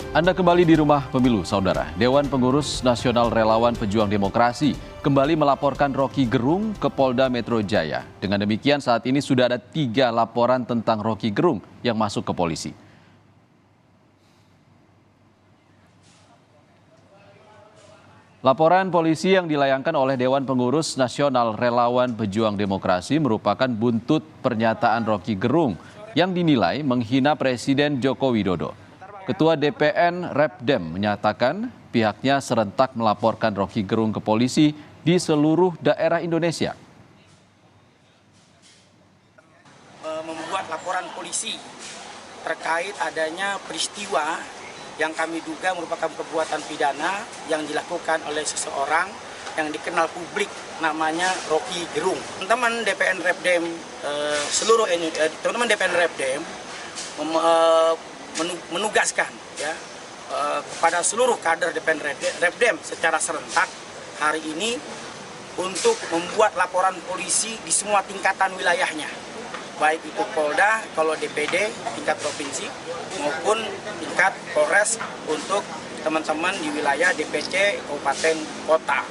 Anda kembali di Rumah Pemilu, Saudara. Dewan Pengurus Nasional Relawan Pejuang Demokrasi kembali melaporkan Rocky Gerung ke Polda Metro Jaya. Dengan demikian, saat ini sudah ada 3 laporan tentang Rocky Gerung yang masuk ke polisi. Laporan polisi yang dilayangkan oleh Dewan Pengurus Nasional Relawan Pejuang Demokrasi merupakan buntut pernyataan Rocky Gerung yang dinilai menghina Presiden Joko Widodo. Ketua DPN Repdem menyatakan pihaknya serentak melaporkan Rocky Gerung ke polisi di seluruh daerah Indonesia. Membuat laporan polisi terkait adanya peristiwa yang kami duga merupakan perbuatan pidana yang dilakukan oleh seseorang yang dikenal publik namanya Rocky Gerung. Teman-teman DPN Repdem teman-teman DPN Repdem menugaskan ya kepada seluruh kader DPN Repdem secara serentak hari ini untuk membuat laporan polisi di semua tingkatan wilayahnya, baik itu Polda, kalau DPD tingkat provinsi maupun tingkat Polres untuk teman-teman di wilayah DPC kabupaten kota.